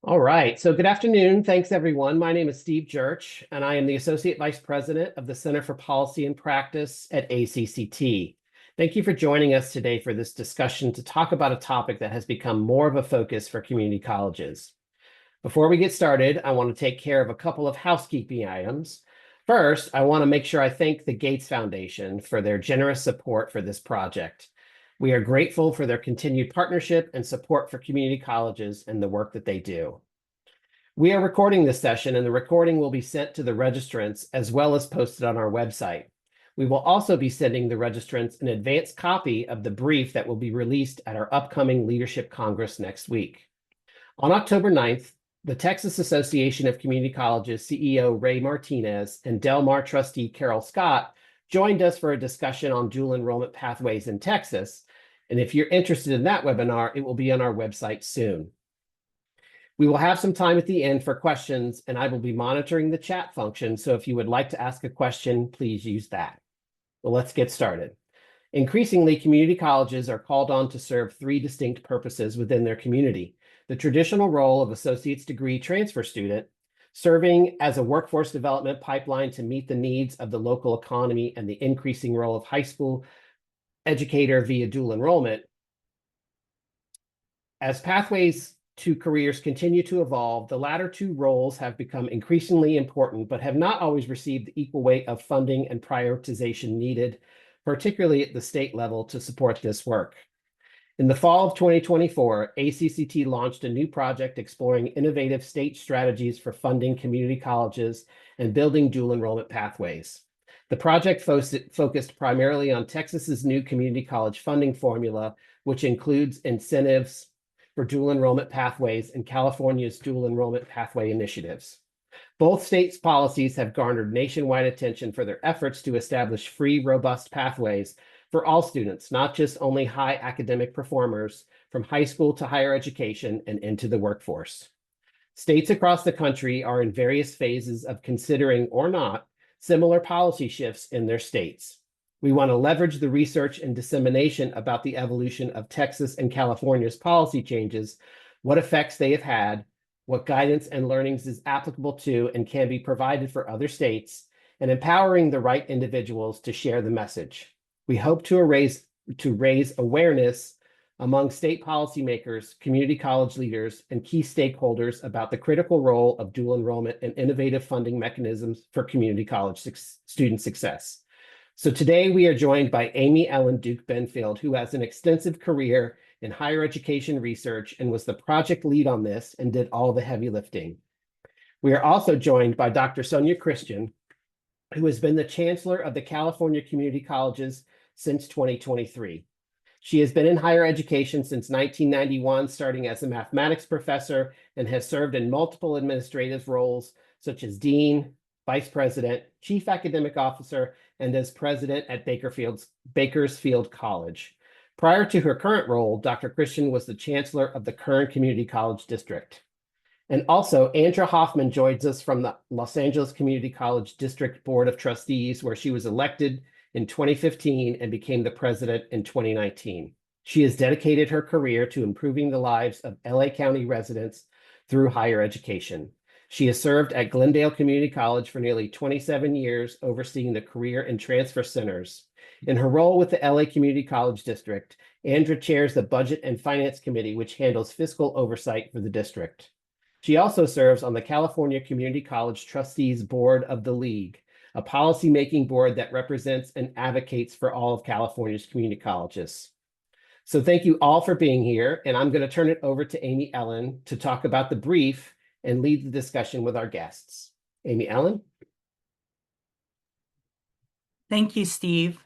All right, so good afternoon. Thanks, everyone. My name is Steve Church, and I am the Associate Vice President of the Center for Policy and Practice at ACCT. Thank you for joining us today for this discussion to talk about a topic that has become more of a focus for community colleges. Before we get started, I want to take care of a couple of housekeeping items. First, I want to make sure I thank the Gates Foundation for their generous support for this project. We are grateful for their continued partnership and support for community colleges and the work that they do. We are recording this session, and the recording will be sent to the registrants as well as posted on our website. We will also be sending the registrants an advance copy of the brief that will be released at our upcoming Leadership Congress next week. On October 9th, the Texas Association of Community Colleges CEO Ray Martinez and Del Mar trustee Carol Scott joined us for a discussion on dual enrollment pathways in Texas. And if you're interested in that webinar, it will be on our website soon. We will have some time at the end for questions, and I will be monitoring the chat function. So if you would like to ask a question, please use that. Well, let's get started. Increasingly, community colleges are called on to serve three distinct purposes within their community: the traditional role of associate's degree transfer student, serving as a workforce development pipeline to meet the needs of the local economy, and the increasing role of high school educator via dual enrollment. As pathways to careers continue to evolve, the latter two roles have become increasingly important, but have not always received the equal weight of funding and prioritization needed, particularly at the state level, to support this work. In the fall of 2024, ACCT launched a new project exploring innovative state strategies for funding community colleges and building dual enrollment pathways. The project focused primarily on Texas's new community college funding formula, which includes incentives for dual enrollment pathways and California's dual enrollment pathway initiatives. Both states' policies have garnered nationwide attention for their efforts to establish free, robust pathways for all students, not just only high academic performers, from high school to higher education and into the workforce. States across the country are in various phases of considering or not similar policy shifts in their states. We want to leverage the research and dissemination about the evolution of Texas and California's policy changes, what effects they have had, what guidance and learnings is applicable to and can be provided for other states, and empowering the right individuals to share the message. We hope to raise awareness among state policymakers, community college leaders, and key stakeholders about the critical role of dual enrollment and innovative funding mechanisms for community college student success. So today we are joined by Amy Ellen Duke Benfield, who has an extensive career in higher education research and was the project lead on this and did all the heavy lifting. We are also joined by Dr. Sonia Christian, who has been the chancellor of the California Community Colleges since 2023. She has been in higher education since 1991, starting as a mathematics professor, and has served in multiple administrative roles such as dean, vice president, chief academic officer, and as president at Bakersfield College. Prior to her current role, Dr. Christian was the chancellor of the Kern Community College District. And also, Andrea Hoffman joins us from the Los Angeles Community College District Board of Trustees, where she was elected in 2015 and became the president in 2019. She has dedicated her career to improving the lives of LA County residents through higher education. She has served at Glendale Community College for nearly 27 years, overseeing the career and transfer centers. In her role with the LA Community College District, Andrea chairs the Budget and Finance Committee, which handles fiscal oversight for the district. She also serves on the California Community College Trustees Board of the League, a policy-making board that represents and advocates for all of California's community colleges. So thank you all for being here, and I'm going to turn it over to Amy Ellen to talk about the brief and lead the discussion with our guests. Amy Ellen? Thank you, Steve.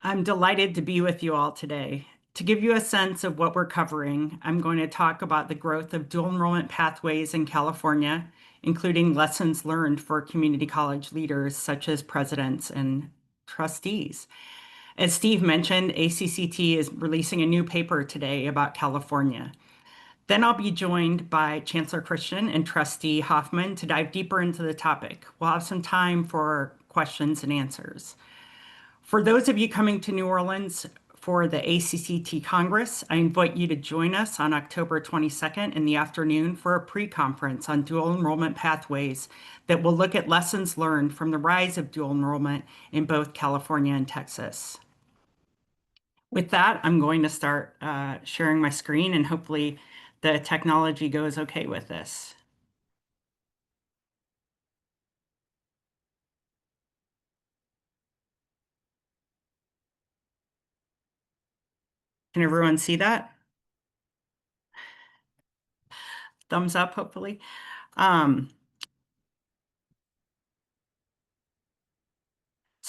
I'm delighted to be with you all today. To give you a sense of what we're covering, I'm going to talk about the growth of dual enrollment pathways in California, including lessons learned for community college leaders such as presidents and trustees. As Steve mentioned, ACCT is releasing a new paper today about California. Then I'll be joined by Chancellor Christian and Trustee Hoffman to dive deeper into the topic. We'll have some time for questions and answers. For those of you coming to New Orleans for the ACCT Congress. I invite you to join us on October 22nd in the afternoon for a pre-conference on dual enrollment pathways that will look at lessons learned from the rise of dual enrollment in both California and Texas. With that, I'm going to start sharing my screen, and hopefully the technology goes okay with this. Can everyone see that? Thumbs up, hopefully. So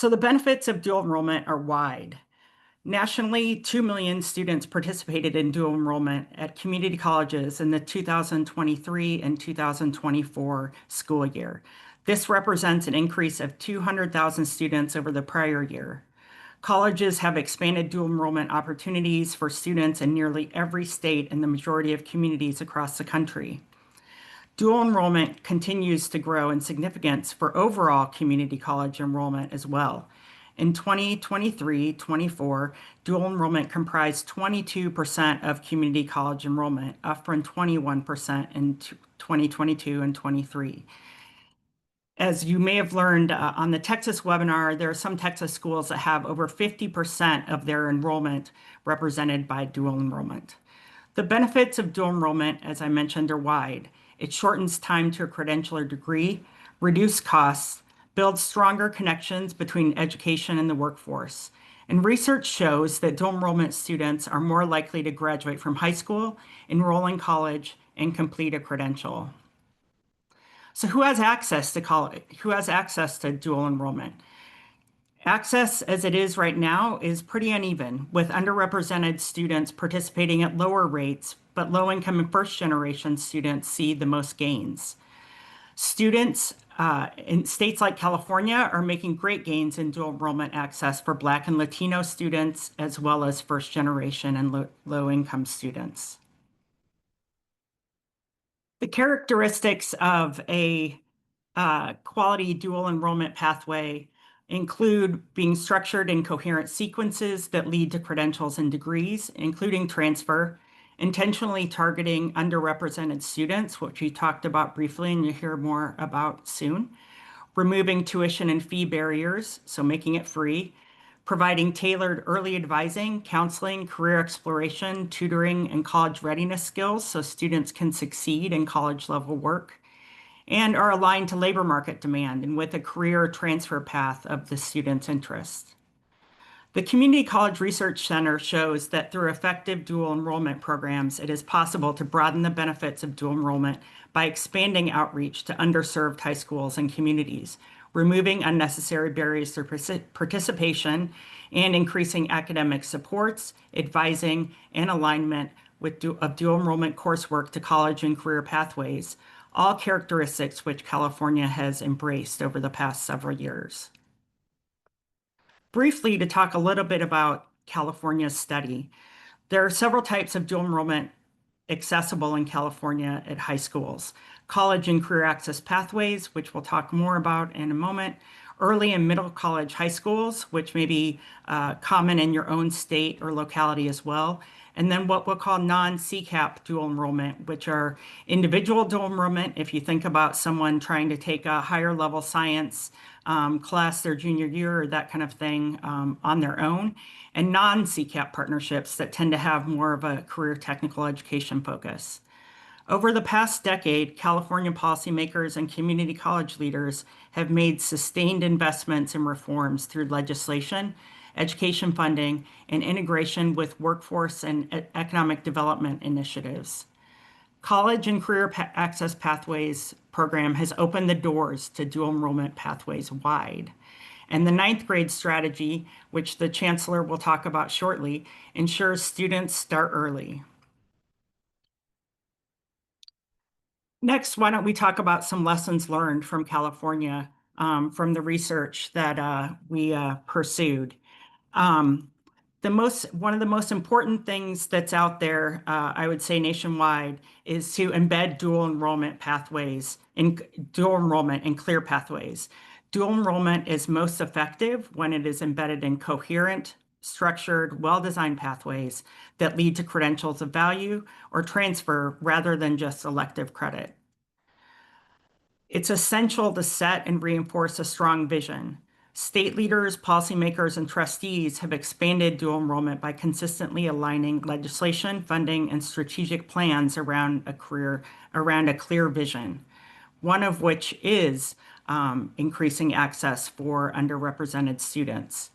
the benefits of dual enrollment are wide. Nationally, 2 million students participated in dual enrollment at community colleges in the 2023 and 2024 school year. This represents an increase of 200,000 students over the prior year. Colleges have expanded dual enrollment opportunities for students in nearly every state and the majority of communities across the country. Dual enrollment continues to grow in significance for overall community college enrollment as well. In 2023-24, dual enrollment comprised 22% of community college enrollment, up from 21% in 2022 and 23. As you may have learned on the Texas webinar, there are some Texas schools that have over 50% of their enrollment represented by dual enrollment. The benefits of dual enrollment, as I mentioned, are wide. It shortens time to a credential or degree, reduces costs, builds stronger connections between education and the workforce. And research shows that dual enrollment students are more likely to graduate from high school, enroll in college, and complete a credential. So who has access to college? Who has access to dual enrollment? Access, as it is right now, is pretty uneven, with underrepresented students participating at lower rates, but low-income and first-generation students see the most gains. Students in states like California are making great gains in dual enrollment access for Black and Latino students, as well as first-generation and low-income students. The characteristics of a quality dual enrollment pathway include being structured in coherent sequences that lead to credentials and degrees, including transfer, intentionally targeting underrepresented students, which we talked about briefly and you'll hear more about soon, removing tuition and fee barriers, so making it free, providing tailored early advising, counseling, career exploration, tutoring, and college readiness skills so students can succeed in college level work, and are aligned to labor market demand and with a career transfer path of the student's interest. The Community College Research Center shows that through effective dual enrollment programs, it is possible to broaden the benefits of dual enrollment by expanding outreach to underserved high schools and communities, removing unnecessary barriers to participation, and increasing academic supports, advising, and alignment of dual enrollment coursework to college and career pathways, all characteristics which California has embraced over the past several years. Briefly, to talk a little bit about California's study, there are several types of dual enrollment accessible in California at high schools. College and career access pathways, which we'll talk more about in a moment, early and middle college high schools, which may be common in your own state or locality as well, and then what we'll call non-CCAP dual enrollment, which are individual dual enrollment. If you think about someone trying to take a higher level science class their junior year or that kind of thing on their own, and non-CCAP partnerships that tend to have more of a career technical education focus. Over the past decade, California policymakers and community college leaders have made sustained investments in reforms through legislation, education funding, and integration with workforce and economic development initiatives. College and Career Access Pathways program has opened the doors to dual enrollment pathways wide. And the ninth grade strategy, which the chancellor will talk about shortly, ensures students start early. Next, why don't we talk about some lessons learned from California from the research that we pursued. One of the most important things that's out there, I would say nationwide, is to embed dual enrollment in clear pathways. Dual enrollment is most effective when it is embedded in coherent, structured, well-designed pathways that lead to credentials of value or transfer rather than just elective credit. It's essential to set and reinforce a strong vision. State leaders, policymakers, and trustees have expanded dual enrollment by consistently aligning legislation, funding, and strategic plans around a clear vision, one of which is increasing access for underrepresented students.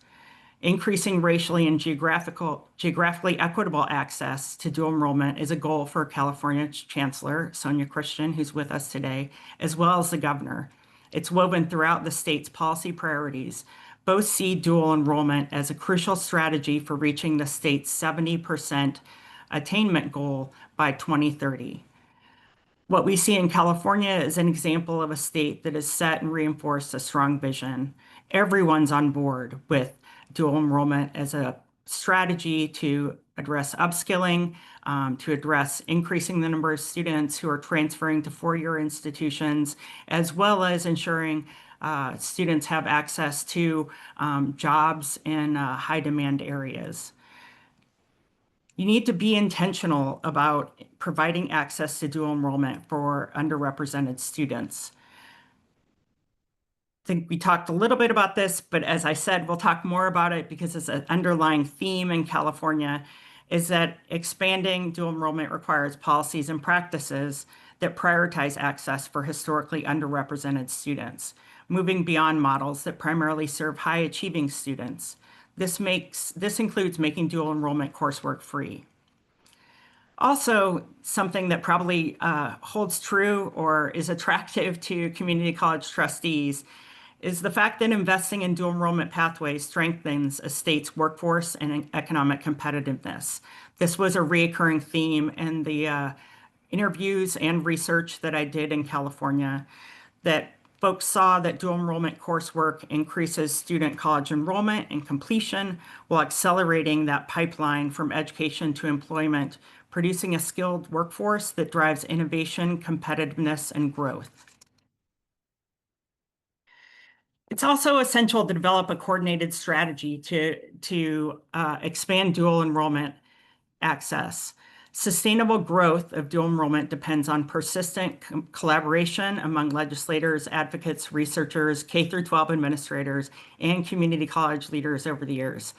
Increasing racially and geographically equitable access to dual enrollment is a goal for California's Chancellor, Sonia Christian, who's with us today, as well as the governor. It's woven throughout the state's policy priorities. Both see dual enrollment as a crucial strategy for reaching the state's 70% attainment goal by 2030. What we see in California is an example of a state that has set and reinforced a strong vision. Everyone's on board with dual enrollment as a strategy to address upskilling, to address increasing the number of students who are transferring to four-year institutions, as well as ensuring students have access to jobs in high-demand areas. You need to be intentional about providing access to dual enrollment for underrepresented students. I think we talked a little bit about this, but as I said, we'll talk more about it because it's an underlying theme in California is that expanding dual enrollment requires policies and practices that prioritize access for historically underrepresented students, moving beyond models that primarily serve high-achieving students. This includes making dual enrollment coursework free. Also, something that probably holds true or is attractive to community college trustees is the fact that investing in dual enrollment pathways strengthens a state's workforce and economic competitiveness. This was a reoccurring theme in the interviews and research that I did in California, that folks saw that dual enrollment coursework increases student college enrollment and completion while accelerating that pipeline from education to employment, producing a skilled workforce that drives innovation, competitiveness, and growth. It's also essential to develop a coordinated strategy to expand dual enrollment access. Sustainable growth of dual enrollment depends on persistent collaboration among legislators, advocates, researchers, K-12 administrators, and community college leaders over the years.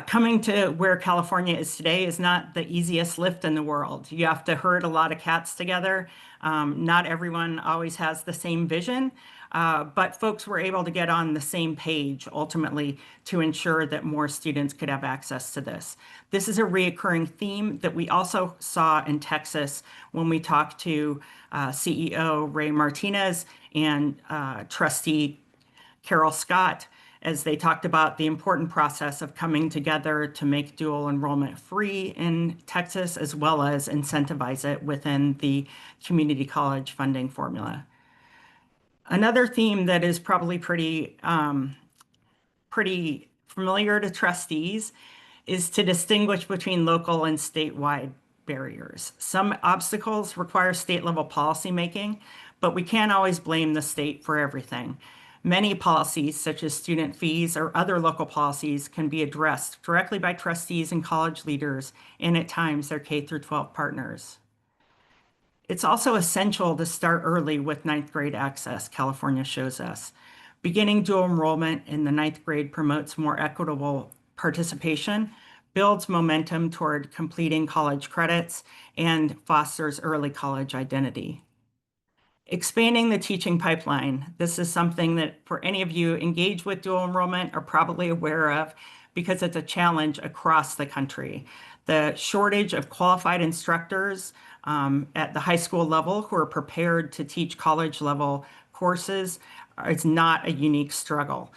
Coming to where California is today is not the easiest lift in the world. You have to herd a lot of cats together. Not everyone always has the same vision, but folks were able to get on the same page ultimately to ensure that more students could have access to this. This is a reoccurring theme that we also saw in Texas when we talked to CEO Ray Martinez and trustee Carol Scott, as they talked about the important process of coming together to make dual enrollment free in Texas, as well as incentivize it within the community college funding formula. Another theme that is probably pretty familiar to trustees is to distinguish between local and statewide barriers. Some obstacles require state-level policymaking, but we can't always blame the state for everything. Many policies, such as student fees or other local policies, can be addressed directly by trustees and college leaders, and at times their K-12 partners. It's also essential to start early with ninth grade access, California shows us. Beginning dual enrollment in the ninth grade promotes more equitable participation, builds momentum toward completing college credits, and fosters early college identity. Expanding the teaching pipeline. This is something that for any of you engaged with dual enrollment are probably aware of because it's a challenge across the country. The shortage of qualified instructors at the high school level who are prepared to teach college level courses is not a unique struggle.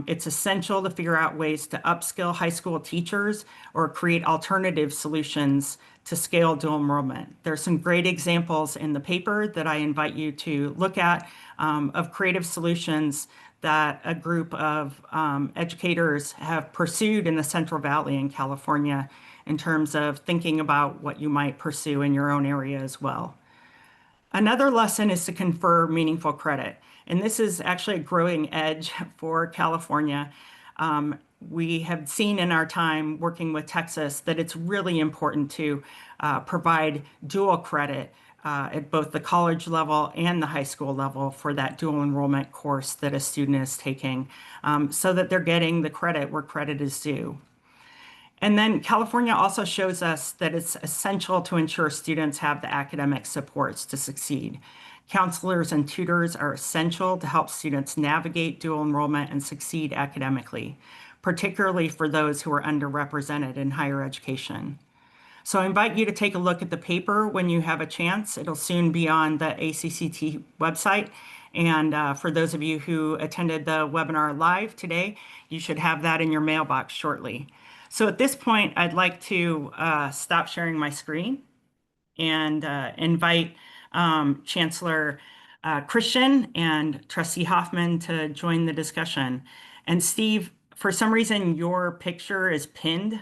It's essential to figure out ways to upskill high school teachers or create alternative solutions to scale dual enrollment. There's some great examples in the paper that I invite you to look at of creative solutions that a group of educators have pursued in the Central Valley in California in terms of thinking about what you might pursue in your own area as well. Another lesson is to confer meaningful credit. And this is actually a growing edge for California. we have seen in our time working with Texas that it's really important to provide dual credit at both the college level and the high school level for that dual enrollment course that a student is taking, so that they're getting the credit where credit is due. And then California also shows us that it's essential to ensure students have the academic supports to succeed. Counselors and tutors are essential to help students navigate dual enrollment and succeed academically, particularly for those who are underrepresented in higher education. So I invite you to take a look at the paper when you have a chance. It'll soon be on the ACCT website. And for those of you who attended the webinar live today, you should have that in your mailbox shortly. So at this point, I'd like to stop sharing my screen and invite Chancellor Christian and Trustee Hoffman to join the discussion. And Steve, for some reason, your picture is pinned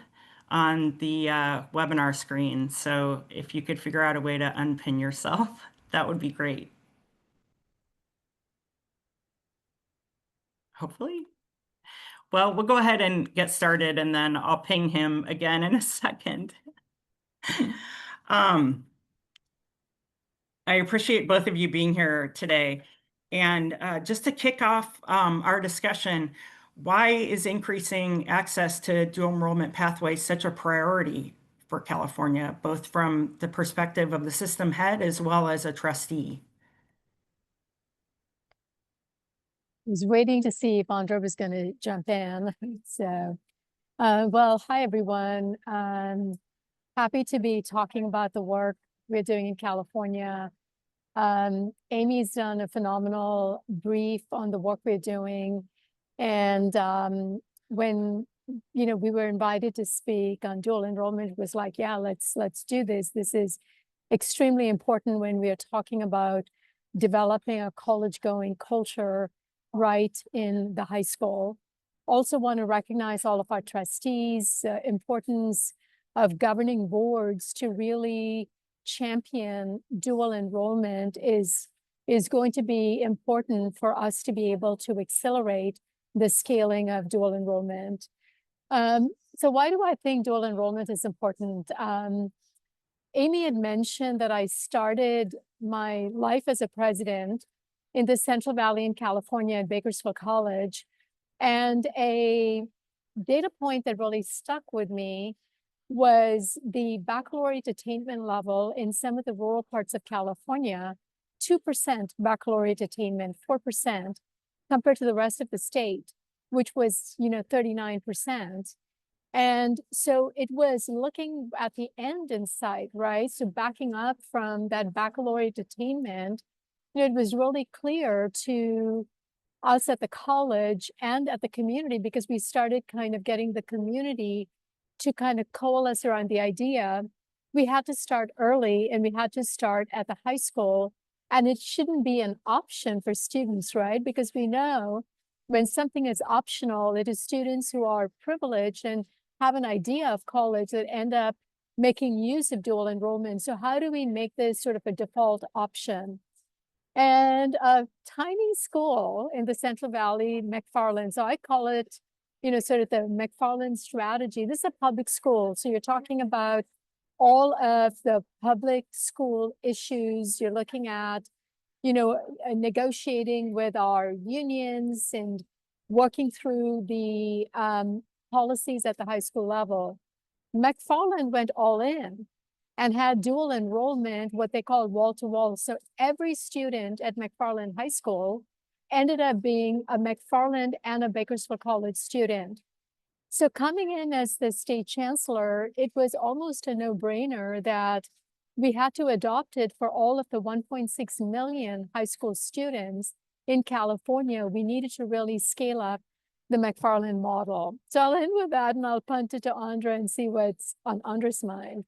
on the webinar screen. So if you could figure out a way to unpin yourself, that would be great. Hopefully. Well, we'll go ahead and get started, and then I'll ping him again in a second. I appreciate both of you being here today. And just to kick off our discussion, why is increasing access to dual enrollment pathways such a priority for California, both from the perspective of the system head as well as a trustee? I was waiting to see if Andra was going to jump in. So, well, hi, everyone. Happy to be talking about the work we're doing in California. Amy's done a phenomenal brief on the work we're doing. And when we were invited to speak on dual enrollment, it was like, yeah, let's do this. This is extremely important when we are talking about developing a college-going culture right in the high school. Also want to recognize all of our trustees, importance of governing boards to really champion dual enrollment is going to be important for us to be able to accelerate the scaling of dual enrollment. So why do I think dual enrollment is important? Amy had mentioned that I started my life as a president in the Central Valley in California at Bakersfield College. And a data point that really stuck with me was the baccalaureate attainment level in some of the rural parts of California, 2% baccalaureate attainment, 4%, compared to the rest of the state, which was, 39%. And so it was looking at the end in sight, right? So backing up from that baccalaureate attainment, it was really clear to us at the college and at the community, because we started kind of getting the community to kind of coalesce around the idea. We had to start early, and we had to start at the high school, and it shouldn't be an option for students, right? Because we know when something is optional, it is students who are privileged and have an idea of college that end up making use of dual enrollment. So how do we make this sort of a default option? And a tiny school in the Central Valley, McFarland. So I call it, sort of the McFarland strategy. This is a public school. So you're talking about all of the public school issues. You're looking at, negotiating with our unions and working through the policies at the high school level. McFarland went all in and had dual enrollment, what they call wall-to-wall. So every student at McFarland High School ended up being a McFarland and a Bakersfield College student. So coming in as the state chancellor, it was almost a no-brainer that we had to adopt it for all of the 1.6 million high school students in California. We needed to really scale up the McFarland model. So I'll end with that, and I'll punt it to Andra and see what's on Andra's mind.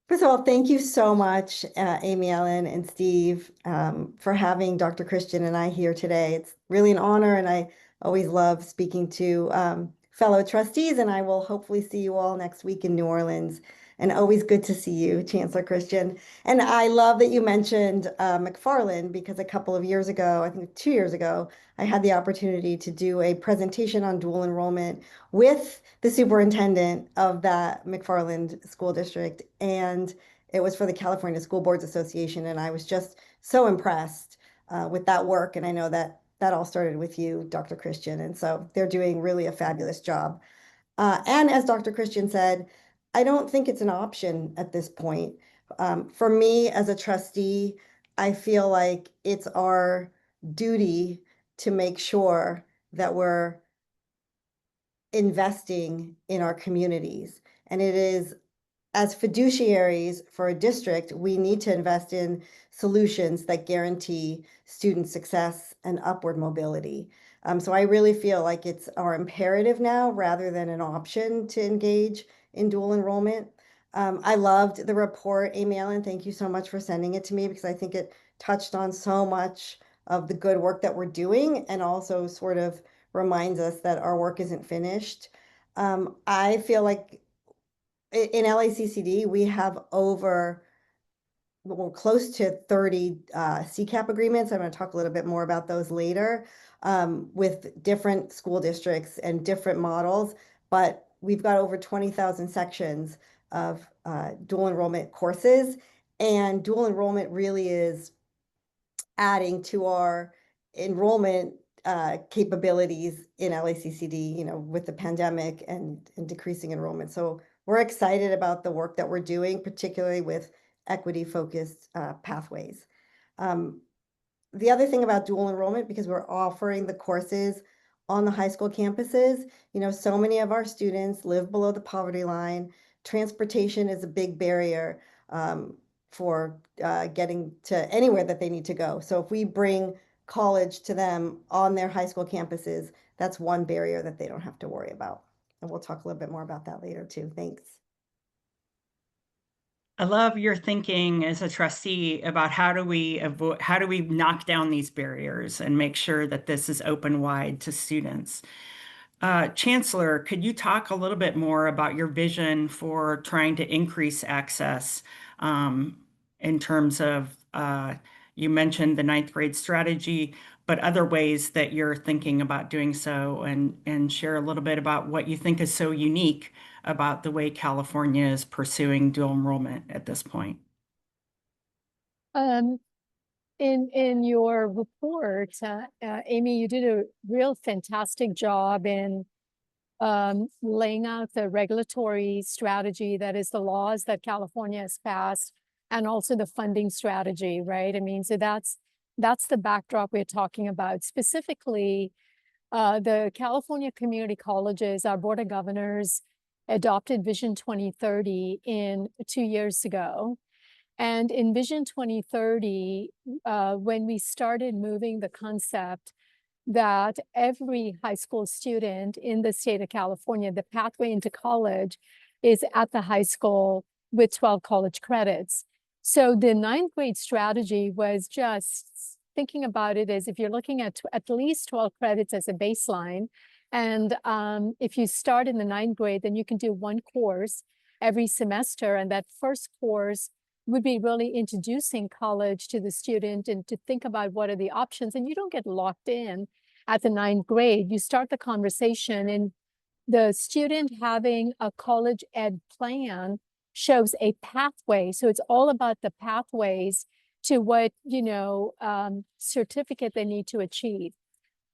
First of all, thank you so much, Amy Ellen and Steve, for having Dr. Christian and I here today. It's really an honor, and I always love speaking to fellow trustees, and I will hopefully see you all next week in New Orleans and always good to see you, Chancellor Christian. And I love that you mentioned McFarland, because a couple of years ago, I think 2 years ago, I had the opportunity to do a presentation on dual enrollment with the superintendent of that McFarland school district. And it was for the California School Boards Association. And I was just so impressed with that work. And I know that that all started with you, Dr. Christian. And so they're doing really a fabulous job. And as Dr. Christian said, I don't think it's an option at this point. For me as a trustee, I feel like it's our duty to make sure that we're investing in our communities. And it is, as fiduciaries for a district, we need to invest in solutions that guarantee student success and upward mobility. So I really feel like it's our imperative now rather than an option to engage in dual enrollment. I loved the report, Amy Ellen. Thank you so much for sending it to me, because I think it touched on so much of the good work that we're doing, and also sort of reminds us that our work isn't finished. I feel like in LACCD, we have we're close to 30 CCAP agreements. I'm going to talk a little bit more about those later, with different school districts and different models. But we've got over 20,000 sections of dual enrollment courses. And dual enrollment really is adding to our enrollment capabilities in LACCD, with the pandemic and decreasing enrollment. So we're excited about the work that we're doing, particularly with equity-focused pathways. The other thing about dual enrollment, because we're offering the courses on the high school campuses, so many of our students live below the poverty line. Transportation is a big barrier for getting to anywhere that they need to go. So if we bring college to them on their high school campuses, that's one barrier that they don't have to worry about. And we'll talk a little bit more about that later too. Thanks. I love your thinking as a trustee about how do we knock down these barriers and make sure that this is open wide to students. Chancellor, could you talk a little bit more about your vision for trying to increase access in terms of, you mentioned the 9th grade strategy, but other ways that you're thinking about doing so, and share a little bit about what you think is so unique about the way California is pursuing dual enrollment at this point. In your report, Amy, you did a real fantastic job in laying out the regulatory strategy, that is the laws that California has passed, and also the funding strategy, right? I mean, so that's the backdrop we're talking about. Specifically, the California community colleges, our Board of Governors adopted Vision 2030 2 years ago. And in Vision 2030, when we started moving the concept that every high school student in the state of California, the pathway into college is at the high school with 12 college credits. So the 9th grade strategy was just thinking about it as if you're looking at least 12 credits as a baseline. And if you start in the 9th grade, then you can do one course every semester. And that first course would be really introducing college to the student and to think about what are the options. And you don't get locked in at the 9th grade. You start the conversation, and the student having a college ed plan shows a pathway. So it's all about the pathways to what, certificate they need to achieve.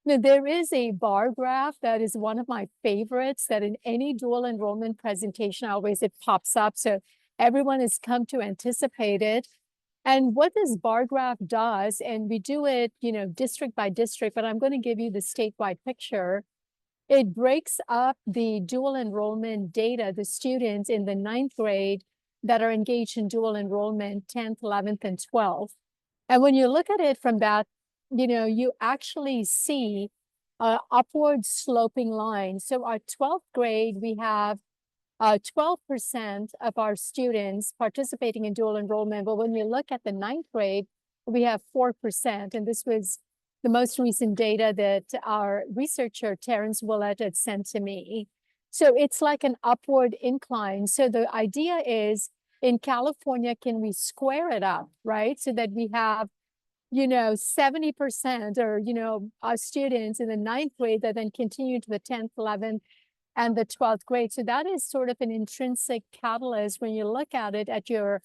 Now, there is a bar graph that is one of my favorites, that in any dual enrollment presentation, always it pops up. So everyone has come to anticipate it. And what this bar graph does, and we do it, district by district, but I'm going to give you the statewide picture. It breaks up the dual enrollment data, the students in the 9th grade that are engaged in dual enrollment, 10th, 11th, and 12th. And when you look at it from that, you actually see an upward sloping line. So our 12th grade, we have 12% of our students participating in dual enrollment. But when we look at the 9th grade, we have 4%. And this was the most recent data that our researcher, Terrence Willett, had sent to me. So it's like an upward incline. So the idea is in California, can we square it up, right? So that we have, 70% or, our students in the 9th grade that then continue to the 10th, 11th, and the 12th grade. So that is sort of an intrinsic catalyst when you look at it at your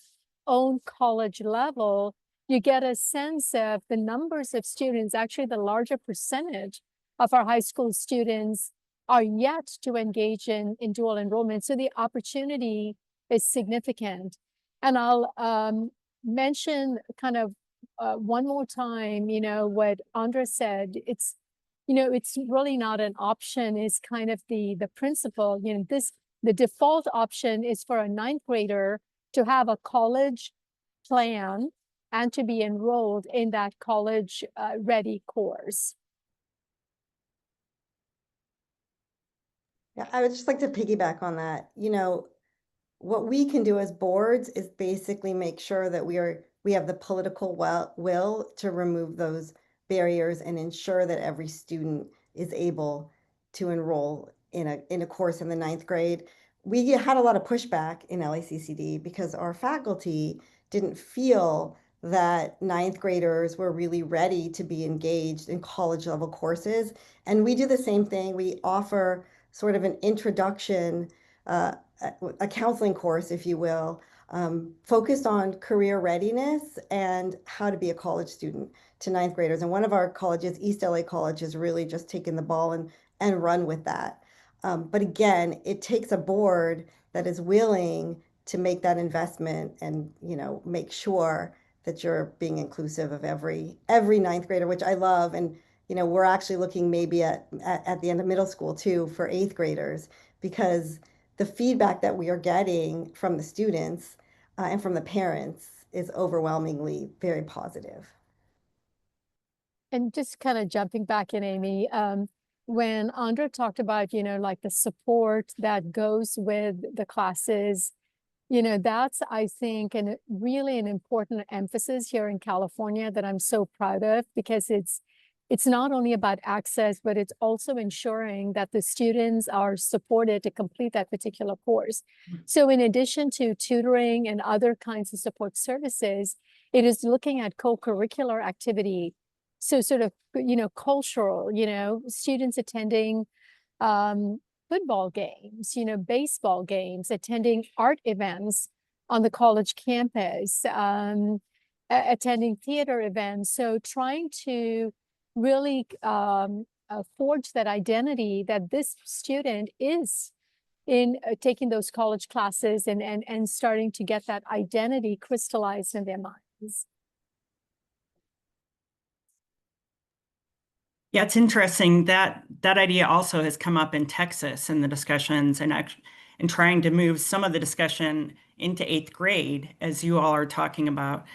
own college level. You get a sense of the numbers of students, actually the larger percentage of our high school students are yet to engage in dual enrollment. So the opportunity is significant. And I'll mention kind of one more time, what Andra said. It's really not an option, is kind of the principle. The default option is for a 9th grader to have a college plan and to be enrolled in that college ready course. Yeah, I would just like to piggyback on that. What we can do as boards is basically make sure that we have the political will to remove those barriers and ensure that every student is able to enroll in a course in the 9th grade. We had a lot of pushback in LACCD because our faculty didn't feel that 9th graders were really ready to be engaged in college level courses. And we do the same thing. We offer sort of an introduction, a counseling course, if you will, focused on career readiness and how to be a college student to 9th graders. And one of our colleges, East LA College, has really just taken the ball and run with that. But again, it takes a board that is willing to make that investment and make sure that you're being inclusive of every 9th grader, which I love. And we're actually looking maybe at the end of middle school too for 8th graders, because the feedback that we are getting from the students and from the parents is overwhelmingly very positive. And just kind of jumping back in, Amy, when Andra talked about, like the support that goes with the classes, that's, I think, really an important emphasis here in California that I'm so proud of, because it's not only about access, but it's also ensuring that the students are supported to complete that particular course. So in addition to tutoring and other kinds of support services, it is looking at co-curricular activity. So sort of, cultural, students attending football games, baseball games, attending art events on the college campus, attending theater events. So trying to really forge that identity that this student is in taking those college classes and starting to get that identity crystallized in their minds. Yeah, it's interesting that that idea also has come up in Texas in the discussions and trying to move some of the discussion into 8th grade, as you all are talking about.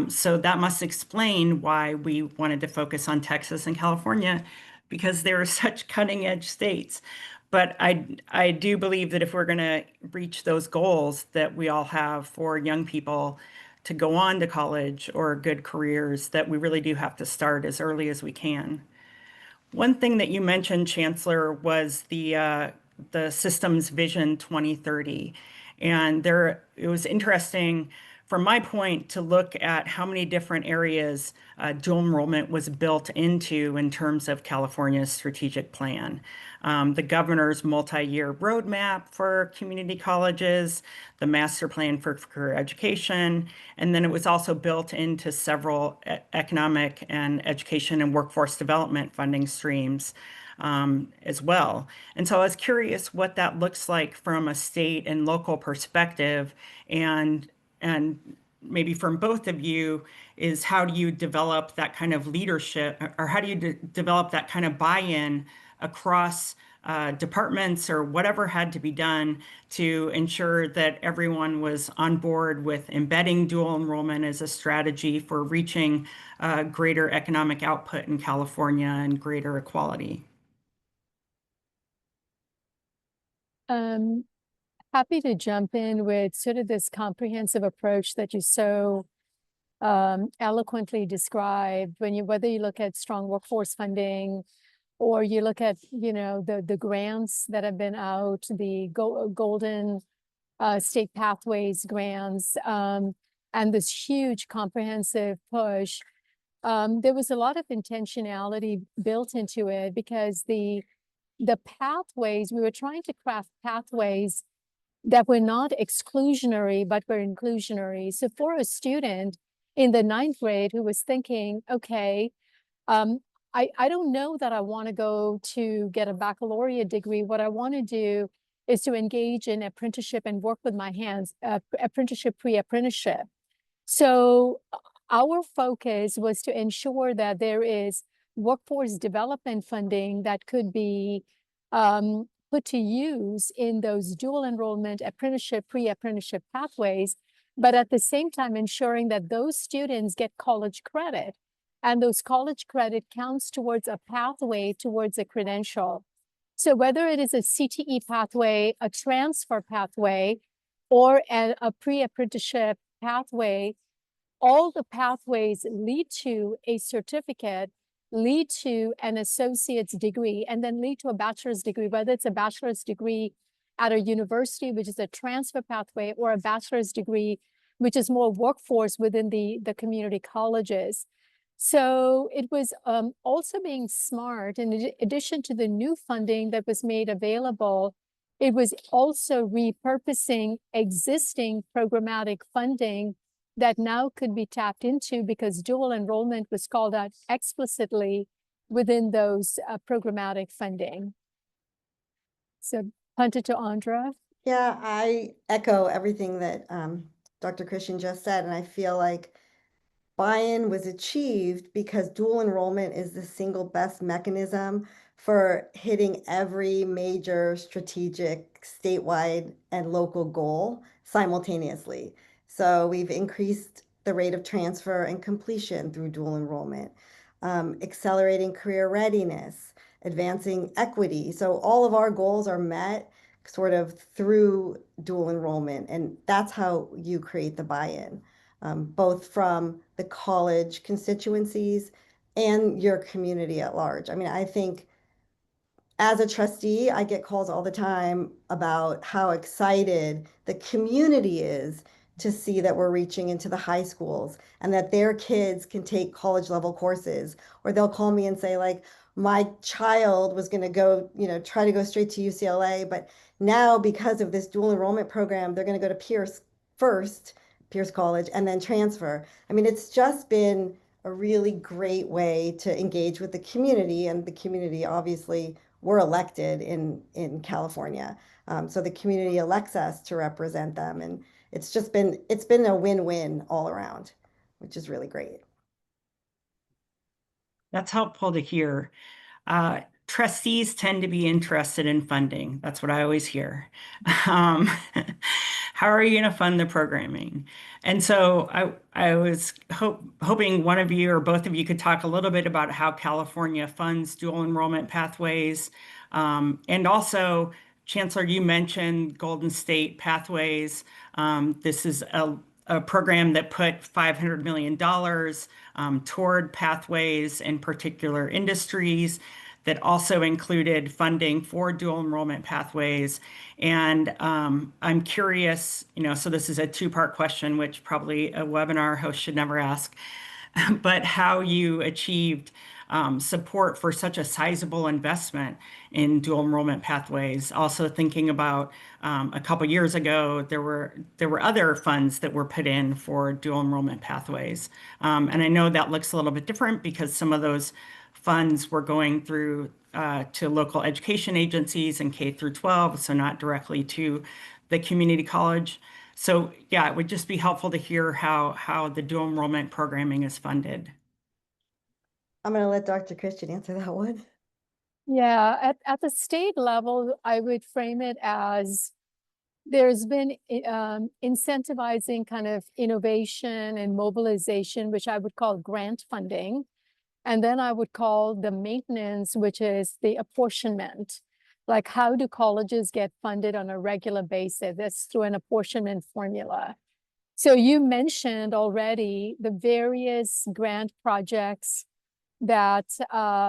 So that must explain why we wanted to focus on Texas and California, because they are such cutting edge states. But I do believe that if we're going to reach those goals that we all have for young people to go on to college or good careers, that we really do have to start as early as we can. One thing that you mentioned, Chancellor, was the Systems Vision 2030. And it was interesting from my point to look at how many different areas dual enrollment was built into in terms of California's strategic plan. The governor's multi-year roadmap for community colleges, the master plan for career education, and then it was also built into several economic and education and workforce development funding streams as well. And so I was curious what that looks like from a state and local perspective, and maybe from both of you, is how do you develop that kind of leadership, or how do you develop that kind of buy-in across departments or whatever had to be done to ensure that everyone was on board with embedding dual enrollment as a strategy for reaching greater economic output in California and greater equality? Happy to jump in with sort of this comprehensive approach that you so eloquently described. Whether you look at strong workforce funding or you look at, you know, the grants that have been out, the Golden State Pathways grants, and this huge comprehensive push. There was a lot of intentionality built into it because the pathways, we were trying to craft pathways that were not exclusionary, but were inclusionary. So for a student in the 9th grade who was thinking, okay, I don't know that I want to go to get a baccalaureate degree. What I want to do is to engage in apprenticeship and work with my hands, apprenticeship, pre-apprenticeship. So our focus was to ensure that there is workforce development funding that could be put to use in those dual enrollment apprenticeship, pre-apprenticeship pathways, but at the same time ensuring that those students get college credit, and those college credit counts towards a pathway, towards a credential. So whether it is a CTE pathway, a transfer pathway, or a pre-apprenticeship pathway, all the pathways lead to a certificate, lead to an associate's degree, and then lead to a bachelor's degree, whether it's a bachelor's degree at a university, which is a transfer pathway, or a bachelor's degree, which is more workforce within the community colleges. So it was also being smart, in addition to the new funding that was made available, it was also repurposing existing programmatic funding that now could be tapped into because dual enrollment was called out explicitly within those programmatic funding. So punt it to Andra. Yeah, I echo everything that Dr. Christian just said, and I feel like buy-in was achieved because dual enrollment is the single best mechanism for hitting every major strategic statewide and local goal simultaneously. So we've increased the rate of transfer and completion through dual enrollment, accelerating career readiness, advancing equity. So all of our goals are met sort of through dual enrollment, and that's how you create the buy-in. Both from the college constituencies and your community at large. I mean, I think as a trustee, I get calls all the time about how excited the community is to see that we're reaching into the high schools and that their kids can take college level courses. Or they'll call me and say, like, my child was going to go, try to go straight to UCLA, but now because of this dual enrollment program, they're going to go to Pierce first, Pierce College, and then transfer. I mean, it's just been a really great way to engage with the community, and the community obviously we're elected in California. So the community elects us to represent them. And it's been a win-win all around, which is really great. That's helpful to hear. Trustees tend to be interested in funding. That's what I always hear. How are you going to fund the programming? And so I was hoping one of you or both of you could talk a little bit about how California funds dual enrollment pathways. And also, Chancellor, you mentioned Golden State Pathways. This is a program that put $500 million toward pathways in particular industries, that also included funding for dual enrollment pathways. And I'm curious, so this is a two-part question, which probably a webinar host should never ask, but how you achieved support for such a sizable investment in dual enrollment pathways. Also thinking about a couple years ago, there were other funds that were put in for dual enrollment pathways. And I know that looks a little bit different because some of those funds were going through to local education agencies and K through 12, so not directly to the community college. So yeah, it would just be helpful to hear how the dual enrollment programming is funded. I'm going to let Dr. Christian answer that one. Yeah, at the state level, I would frame it as there's been incentivizing kind of innovation and mobilization, which I would call grant funding. And then I would call the maintenance, which is the apportionment. Like, how do colleges get funded on a regular basis? That's through an apportionment formula. So you mentioned already the various grant projects that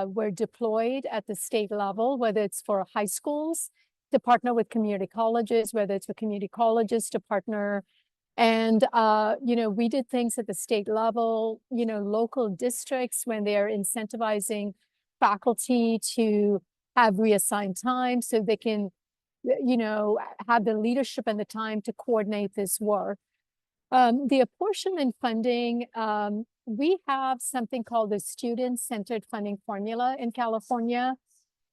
were deployed at the state level, whether it's for high schools to partner with community colleges, whether it's for community colleges to partner. And, we did things at the state level, local districts when they're incentivizing faculty to have reassigned time so they can, have the leadership and the time to coordinate this work. The apportionment funding, we have something called the student-centered funding formula in California.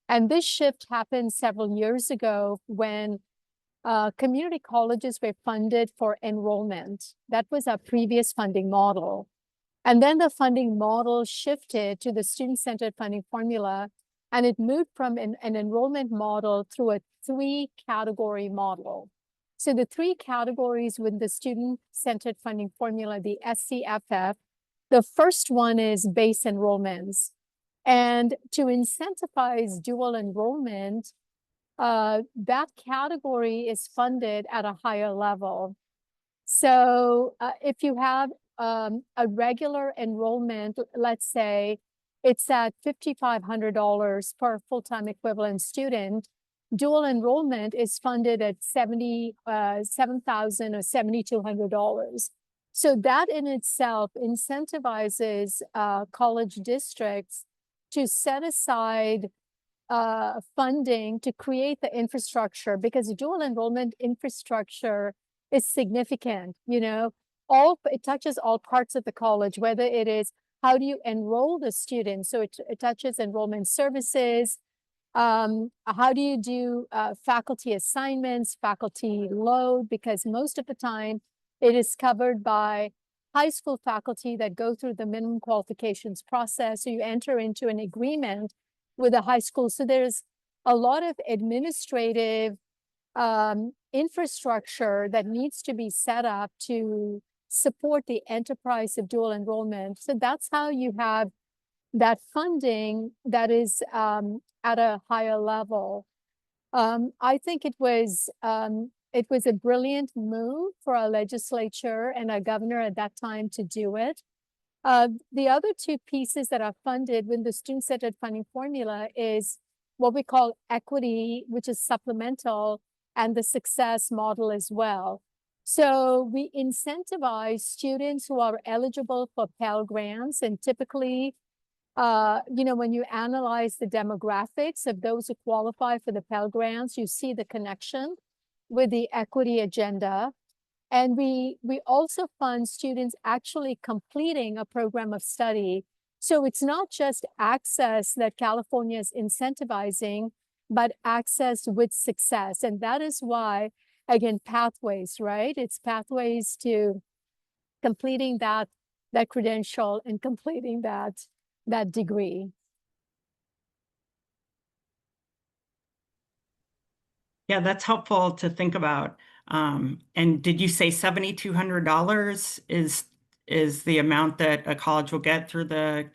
And this shift happened several years ago when community colleges were funded for enrollment. That was our previous funding model. And then the funding model shifted to the student-centered funding formula, and it moved from an enrollment model through a 3-category model. So the 3 categories with the student-centered funding formula, the SCFF, the first one is base enrollments. And to incentivize dual enrollment, that category is funded at a higher level. So if you have a regular enrollment, let's say it's at $5,500 per full-time equivalent student, dual enrollment is funded at $7,000 or $7,200. So that in itself incentivizes college districts to set aside funding to create the infrastructure, because the dual enrollment infrastructure is significant. It touches all parts of the college, whether it is how do you enroll the students. So it touches enrollment services. How do you do faculty assignments, faculty load, because most of the time it is covered by high school faculty that go through the minimum qualifications process. So you enter into an agreement with a high school. So there's a lot of administrative infrastructure that needs to be set up to support the enterprise of dual enrollment. So that's how you have that funding that is at a higher level. I think it was a brilliant move for our legislature and our governor at that time to do it. The other 2 pieces that are funded with the student-centered funding formula is what we call equity, which is supplemental, and the success model as well. So we incentivize students who are eligible for Pell Grants, and typically, when you analyze the demographics of those who qualify for the Pell Grants, you see the connection with the equity agenda. And we also fund students actually completing a program of study. So it's not just access that California is incentivizing, but access with success. And that is why, again, pathways, right? It's pathways to completing that credential and completing that degree. Yeah, that's helpful to think about. And did you say $7,200 is the amount that a college will get through the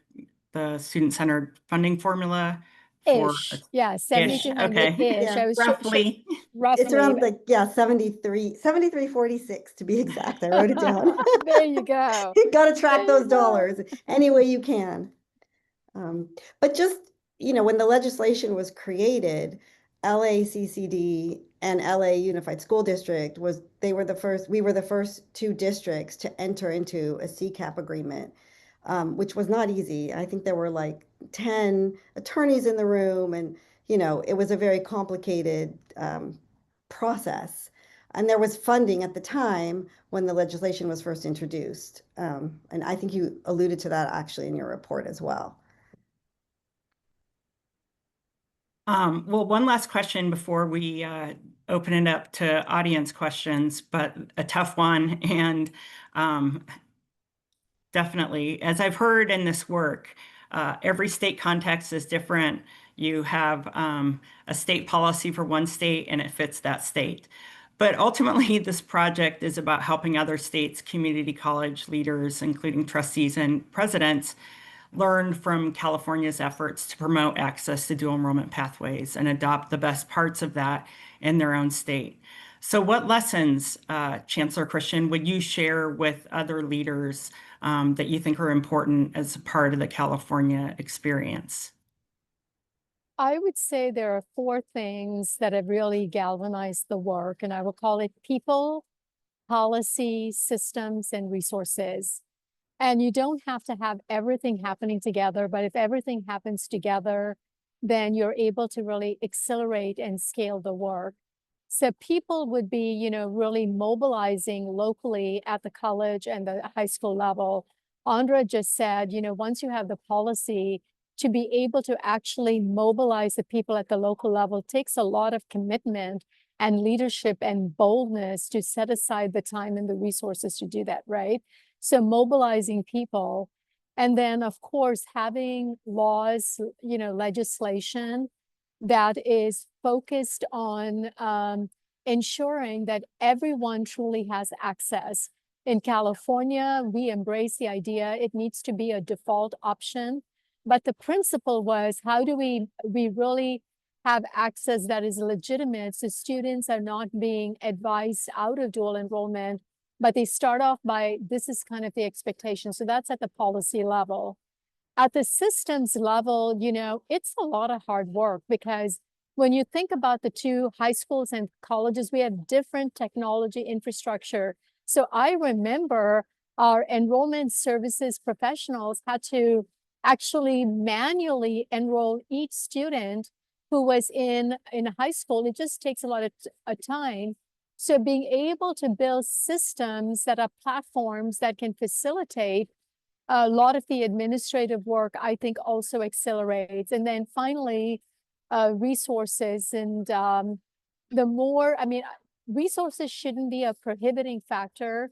student-centered funding formula for Ish, yeah, ish? 7,200 Okay, ish. Yeah. I was roughly. roughly. It's around 73.46 to be exact. I wrote it down. There you go. You got to track There those you go. dollars any way you can. But just, when the legislation was created, LACCD and LA Unified School District we were the first 2 districts to enter into a CCAP agreement, which was not easy. I think there were like 10 attorneys in the room, and, it was a very complicated process. And there was funding at the time when the legislation was first introduced. And I think you alluded to that actually in your report as well. Well, one last question before we open it up to audience questions, but a tough one. And definitely, as I've heard in this work, every state context is different. You have a state policy for one state and it fits that state. But ultimately, this project is about helping other states' community college leaders, including trustees and presidents, learn from California's efforts to promote access to dual enrollment pathways and adopt the best parts of that in their own state. So what lessons, Chancellor Christian, would you share with other leaders that you think are important as a part of the California experience? I would say there are four things that have really galvanized the work, and I will call it people, policy, systems, and resources. And you don't have to have everything happening together, but if everything happens together, then you're able to really accelerate and scale the work. So people would be, really mobilizing locally at the college and the high school level. Andra just said, once you have the policy, to be able to actually mobilize the people at the local level takes a lot of commitment and leadership and boldness to set aside the time and the resources to do that, right? So mobilizing people. And then, of course, having laws, legislation that is focused on ensuring that everyone truly has access. In California, we embrace the idea it needs to be a default option. But the principle was, how do we really have access that is legitimate so students are not being advised out of dual enrollment, but they start off by, this is kind of the expectation. So that's at the policy level. At the systems level, it's a lot of hard work, because when you think about the two high schools and colleges, we have different technology infrastructure. So I remember our enrollment services professionals had to actually manually enroll each student who was in high school. It just takes a lot of time. So being able to build systems that are platforms that can facilitate a lot of the administrative work, I think, also accelerates. And then finally, resources. And resources shouldn't be a prohibiting factor.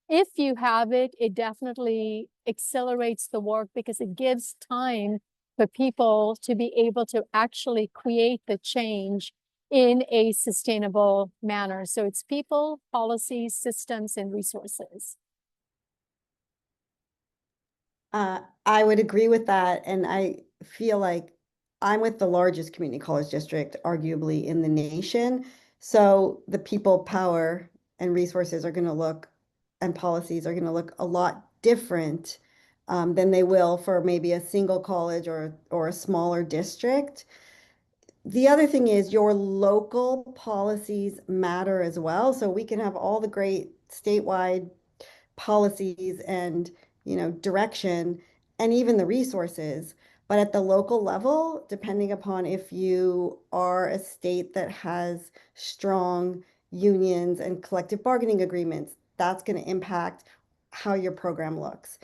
If you have it, it definitely accelerates the work, because it gives time for people to be able to actually create the change in a sustainable manner. So it's people, policies, systems, and resources. I would agree with that. And I feel like I'm with the largest community college district, arguably in the nation. So the people, power, and resources are going to look, and policies are going to look a lot different than they will for maybe a single college or a smaller district. The other thing is your local policies matter as well. So we can have all the great statewide policies and direction and even the resources, but at the local level, depending upon if you are a state that has strong unions and collective bargaining agreements, that's going to impact how your program looks.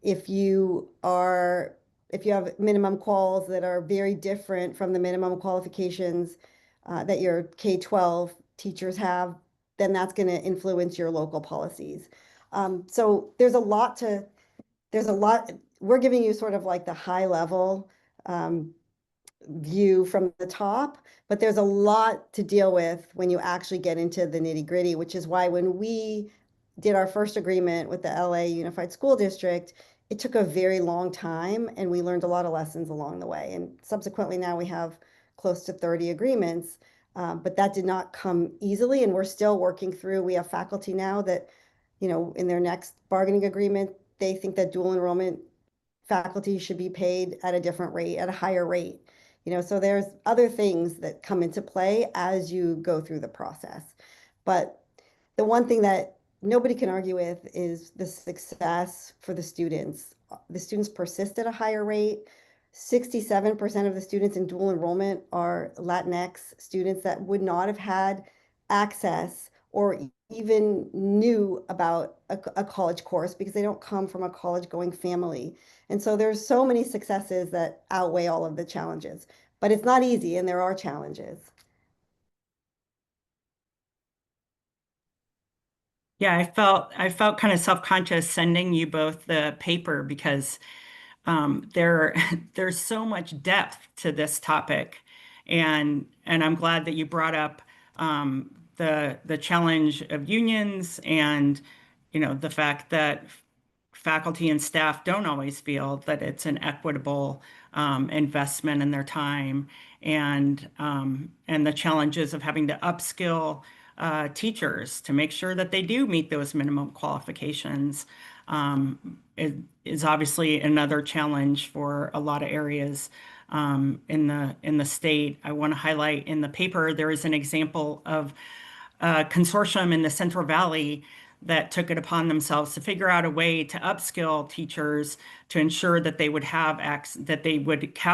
If you have minimum quals that are very different from the minimum qualifications that your K-12 teachers have, then that's going to influence your local policies. So there's a lot, we're giving you sort of like the high level view from the top, but there's a lot to deal with when you actually get into the nitty gritty, which is why when we did our first agreement with the LA Unified School District, it took a very long time and we learned a lot of lessons along the way. And subsequently now we have close to 30 agreements, but that did not come easily, and we're still working through. We have faculty now that, in their next bargaining agreement, they think that dual enrollment faculty should be paid at a different rate, at a higher rate. So there's other things that come into play as you go through the process. But the one thing that nobody can argue with is the success for the students. The students persist at a higher rate. 67% of the students in dual enrollment are Latinx students that would not have had access or even knew about a college course because they don't come from a college going family. And so there's so many successes that outweigh all of the challenges, but it's not easy and there are challenges. Yeah, I felt kind of self-conscious sending you both the paper, because there's so much depth to this topic, and I'm glad that you brought up the challenge of unions, and the fact that faculty and staff don't always feel that it's an equitable investment in their time, and the challenges of having to upskill teachers to make sure that they do meet those minimum qualifications. It is obviously another challenge for a lot of areas in the state. I want to highlight in the paper there is an example of a consortium in the Central Valley that took it upon themselves to figure out a way to upskill teachers to ensure that they would have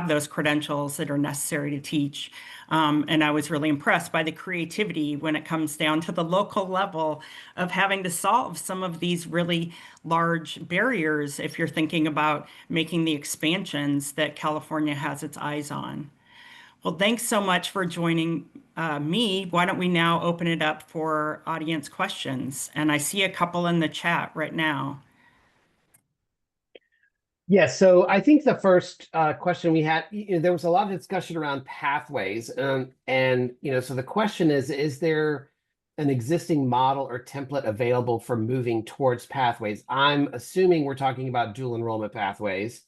those credentials that are necessary to teach. And I was really impressed by the creativity when it comes down to the local level of having to solve some of these really large barriers if you're thinking about making the expansions that California has its eyes on. Well, thanks so much for joining me. Why don't we now open it up for audience questions? And I see a couple in the chat right now. Yeah, so I think the first question we had, there was a lot of discussion around pathways, and so the question is there an existing model or template available for moving towards pathways? I'm assuming we're talking about dual enrollment pathways.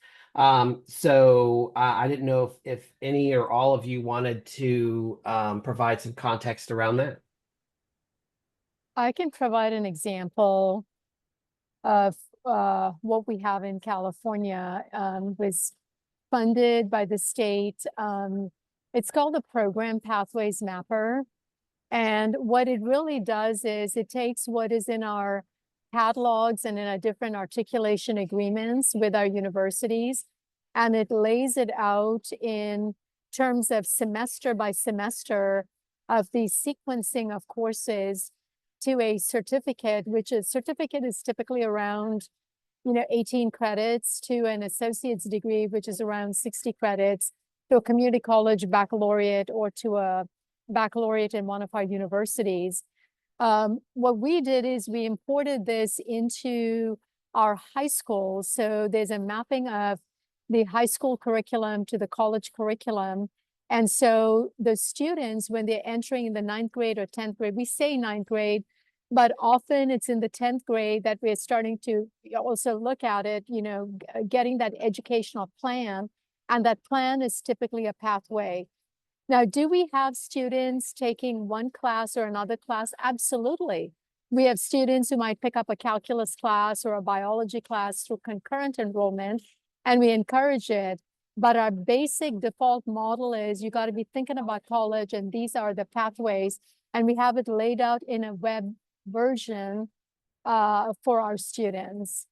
So I didn't know if any or all of you wanted to provide some context around that. I can provide an example of what we have in California. Was funded by the state. It's called the Program Pathways Mapper. And what it really does is it takes what is in our catalogs and in our different articulation agreements with our universities, and it lays it out in terms of semester by semester of the sequencing of courses to a certificate, which a certificate is typically around 18 credits, to an associate's degree, which is around 60 credits, to a community college baccalaureate, or to a baccalaureate in one of our universities. What we did is we imported this into our high schools. So there's a mapping of the high school curriculum to the college curriculum. And so the students, when they're entering in the 9th grade or 10th grade, we say 9th grade, but often it's in the 10th grade that we're starting to also look at it, getting that educational plan. And that plan is typically a pathway. Now, do we have students taking one class or another class? Absolutely. We have students who might pick up a calculus class or a biology class through concurrent enrollment, and we encourage it. But our basic default model is you got to be thinking about college, and these are the pathways. And we have it laid out in a web version for our students.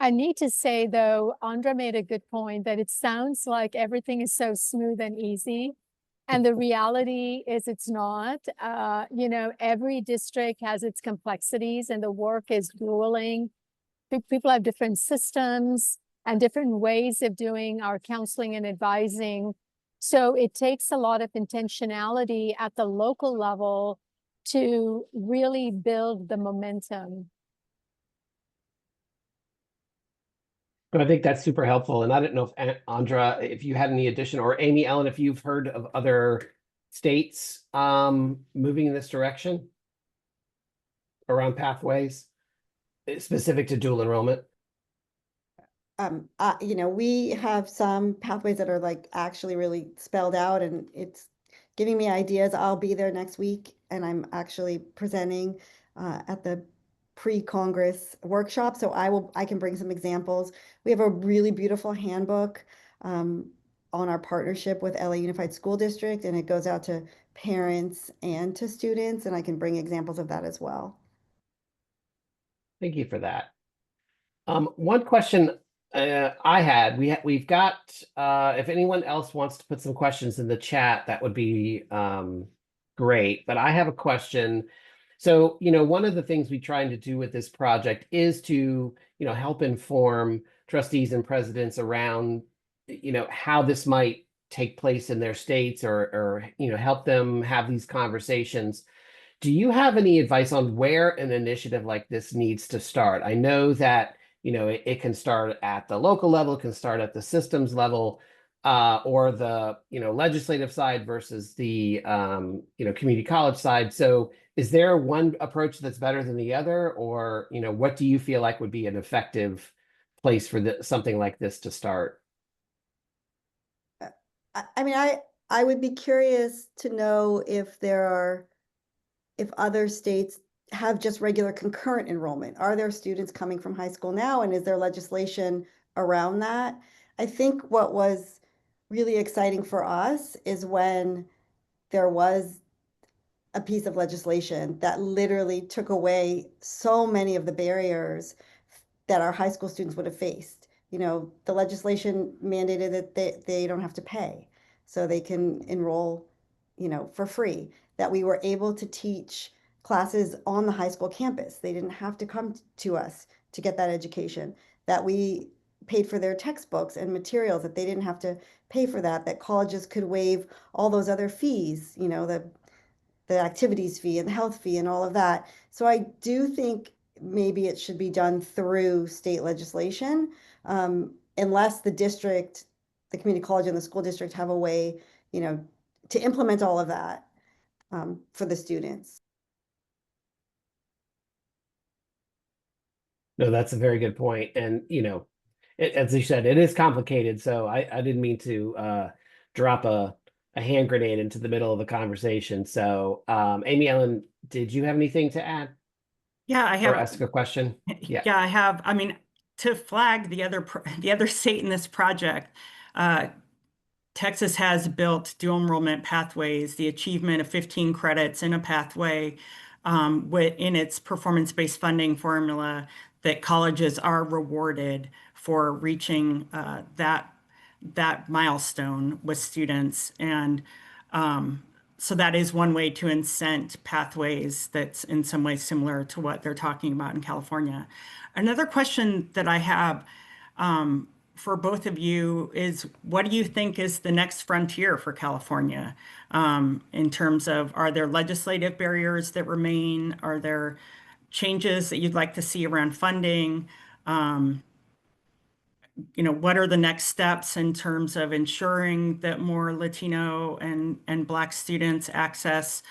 I need to say, though, Andra made a good point that it sounds like everything is so smooth and easy. And the reality is it's not. Every district has its complexities, and the work is grueling. People have different systems and different ways of doing our counseling and advising. So it takes a lot of intentionality at the local level to really build the momentum. I think that's super helpful. And I don't know if Andra, if you had any addition, or Amy, Ellen, if you've heard of other states moving in this direction around pathways specific to dual enrollment. We have some pathways that are actually really spelled out, and it's giving me ideas. I'll be there next week, and I'm actually presenting at the pre-Congress workshop. So I can bring some examples. We have a really beautiful handbook on our partnership with LA Unified School District, and it goes out to parents and to students, and I can bring examples of that as well. Thank you for that. One question I had, we've got, if anyone else wants to put some questions in the chat, that would be great. But I have a question. So, one of the things we're trying to do with this project is to, help inform trustees and presidents around, how this might take place in their states, or help them have these conversations. Do you have any advice on where an initiative like this needs to start? I know that, it can start at the local level, it can start at the systems level, or the, legislative side versus the, community college side. So is there one approach that's better than the other? Or, what do you feel like would be an effective place for something like this to start? I mean, I would be curious to know if other states have just regular concurrent enrollment. Are there students coming from high school now, and is there legislation around that? I think what was really exciting for us is when there was a piece of legislation that literally took away so many of the barriers that our high school students would have faced. You know, the legislation mandated that they don't have to pay, so they can enroll, you know, for free. That we were able to teach classes on the high school campus. They didn't have to come to us to get that education. That we paid for their textbooks and materials, that they didn't have to pay for that, that colleges could waive all those other fees, you know, the activities fee and the health fee and all of that. So I do think maybe it should be done through state legislation, unless the district, the community college and the school district have a way, you know, to implement all of that for the students. No, that's a very good point. And, you know, as you said, it is complicated. So I didn't mean to drop a hand grenade into the middle of the conversation. So Amy Ellen, did you have anything to add Yeah, I or have. ask a question? Yeah. Yeah, I have. I mean, to flag the other state in this project, Texas has built dual enrollment pathways, the achievement of 15 credits in a pathway in its performance-based funding formula, that colleges are rewarded for reaching that milestone with students. And so that is one way to incent pathways that's in some ways similar to what they're talking about in California. Another question that I have for both of you is, what do you think is the next frontier for California in terms of, are there legislative barriers that remain? Are there changes that you'd like to see around funding? You know, what are the next steps in terms of ensuring that more Latino and Black students access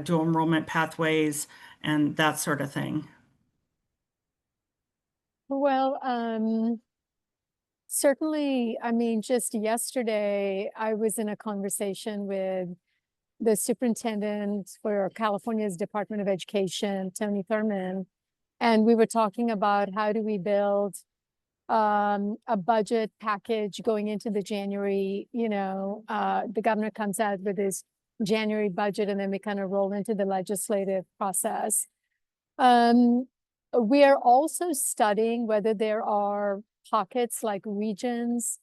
dual enrollment pathways and that sort of thing? Well, certainly, I mean, just yesterday, I was in a conversation with the superintendent for California's Department of Education, Tony Thurman, and we were talking about how do we build a budget package going into the January, you know, the governor comes out with his January budget, and then we kind of roll into the legislative process. We are also studying whether there are pockets like regions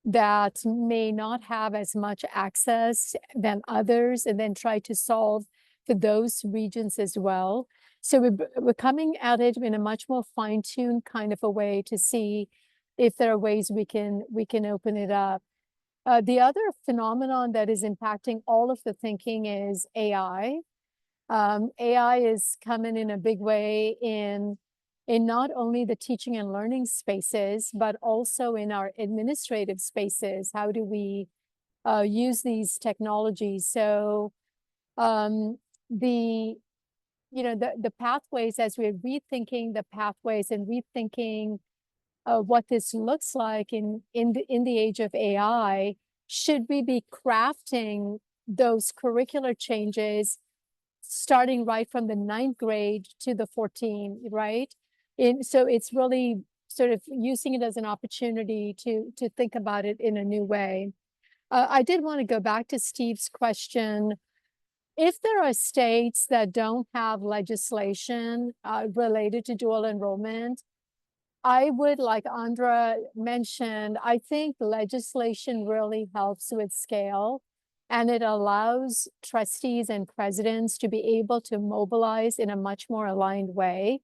that may not have as much access than others, and then try to solve for those regions as well. So we're coming at it in a much more fine-tuned kind of a way to see if there are ways we can open it up. The other phenomenon that is impacting all of the thinking is AI. AI is coming in a big way in not only the teaching and learning spaces, but also in our administrative spaces. How do we use these technologies? So the pathways, as we're rethinking the pathways and rethinking what this looks like in the age of AI, should we be crafting those curricular changes starting right from the 9th grade to the 14, right? So it's really sort of using it as an opportunity to think about it in a new way. I did want to go back to Steve's question. If there are states that don't have legislation related to dual enrollment, I would, like Andra mentioned, I think legislation really helps with scale, and it allows trustees and presidents to be able to mobilize in a much more aligned way.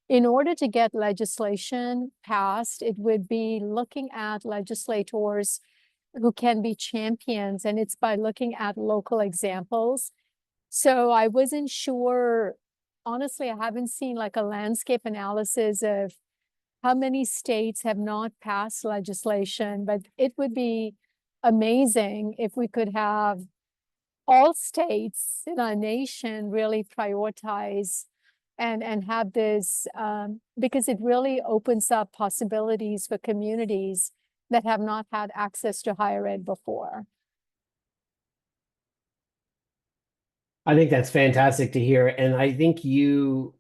In order to get legislation passed, it would be looking at legislators who can be champions, and it's by looking at local examples. So I wasn't sure, honestly, I haven't seen like a landscape analysis of how many states have not passed legislation, but it would be amazing if we could have all states in our nation really prioritize and have this, because it really opens up possibilities for communities that have not had access to higher ed before. I think that's fantastic to hear. And I think you,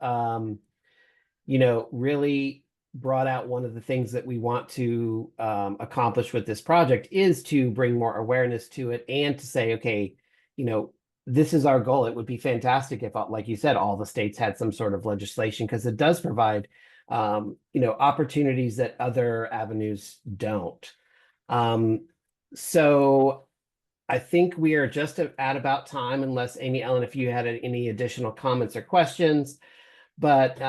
really brought out one of the things that we want to accomplish with this project is to bring more awareness to it and to say, okay, this is our goal. It would be fantastic if, like you said, all the states had some sort of legislation because it does provide, opportunities that other avenues don't. So I think we are just at about time, unless Amy Ellen, if you had any additional comments or questions. But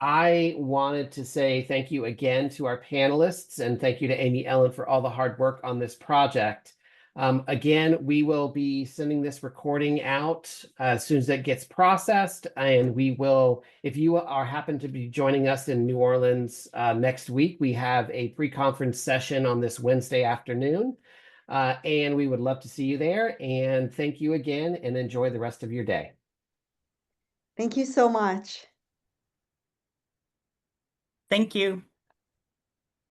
I wanted to say thank you again to our panelists and thank you to Amy Ellen for all the hard work on this project. Again, we will be sending this recording out as soon as it gets processed, and we will, if you happen to be joining us in New Orleans next week, we have a pre-conference session on this Wednesday afternoon, and we would love to see you there. And thank you again, and enjoy the rest of your day. Thank you so much. Thank you.